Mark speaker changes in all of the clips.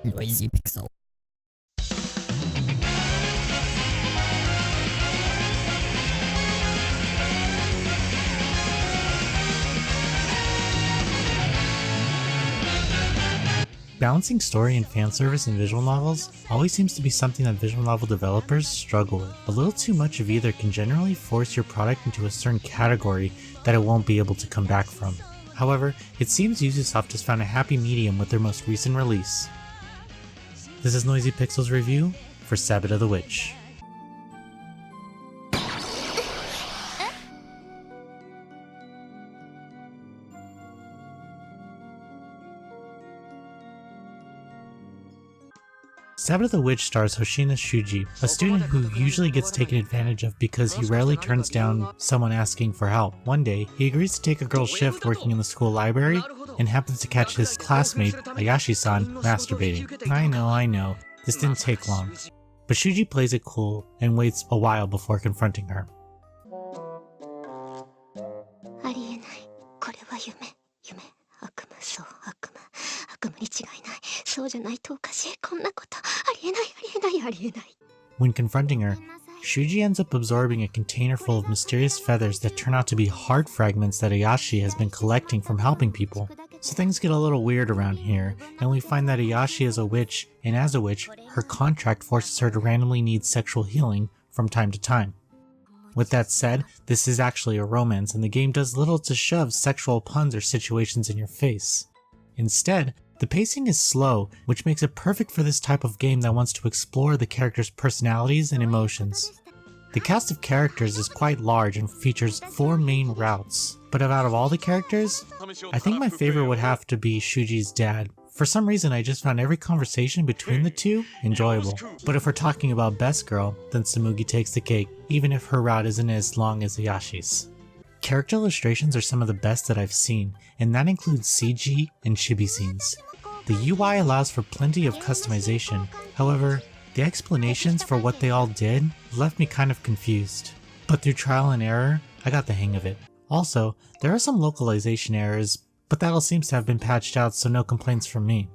Speaker 1: Noisy Pixel. Balancing story and fan service in visual novels always seems to be something that visual novel developers struggle with. A little too much of either can generally force your product into a certain category that it won't be able to come back from. However, it seems Ubisoft has found a happy medium with their most recent release. This is Noisy Pixel's review for Sabbat of the Witch. Sabbat of the Witch stars Hoshina Shuji, a student who usually gets taken advantage of because he rarely turns down someone asking for help. One day, he agrees to take a girl's shift working in the school library and happens to catch his classmate, Ayashi-san, masturbating. I know, this didn't take long. But Shuji plays it cool and waits a while before confronting her. When confronting her, Shuji ends up absorbing a container full of mysterious feathers that turn out to be heart fragments that Ayashi has been collecting from helping people. So things get a little weird around here, and we find that Ayashi is a witch, and as a witch, her contract forces her to randomly need sexual healing from time to time. With that said, this is actually a romance, and the game does little to shove sexual puns or situations in your face. Instead, the pacing is slow, which makes it perfect for this type of game that wants to explore the characters' personalities and emotions. The cast of characters is quite large and features 4 main routes, but out of all the characters, I think my favorite would have to be Shuji's dad. For some reason, I just found every conversation between the two enjoyable. But if we're talking about best girl, then Tsumugi takes the cake, even if her route isn't as long as Ayashi's. Character illustrations are some of the best that I've seen, and that includes CG and chibi scenes. The UI allows for plenty of customization, however, the explanations for what they all did left me kind of confused. But through trial and error, I got the hang of it. Also, there are some localization errors, but that all seems to have been patched out, so no complaints from me.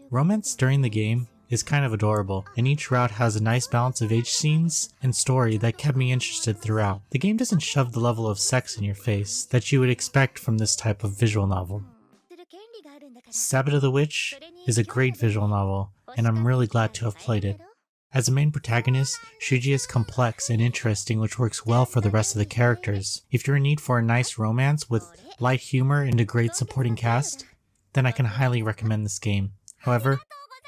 Speaker 1: Romance during the game is kind of adorable, and each route has a nice balance of age scenes and story that kept me interested throughout. The game doesn't shove the level of sex in your face that you would expect from this type of visual novel. Sabbat of the Witch is a great visual novel, and I'm really glad to have played it. As a main protagonist, Shuji is complex and interesting, which works well for the rest of the characters. If you're in need for a nice romance with light humor and a great supporting cast, then I can highly recommend this game. However,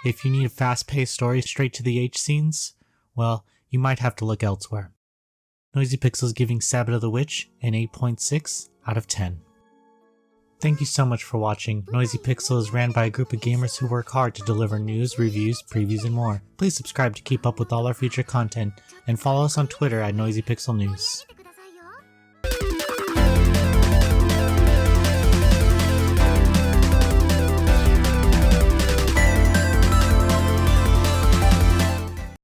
Speaker 1: if you need a fast-paced story straight to the H scenes, well, you might have to look elsewhere. Noisy Pixel is giving Sabbat of the Witch an 8.6 out of 10. Thank you so much for watching. Noisy Pixel is ran by a group of gamers who work hard to deliver news, reviews, previews, and more. Please subscribe to keep up with all our future content, and follow us on Twitter at Noisy Pixel News.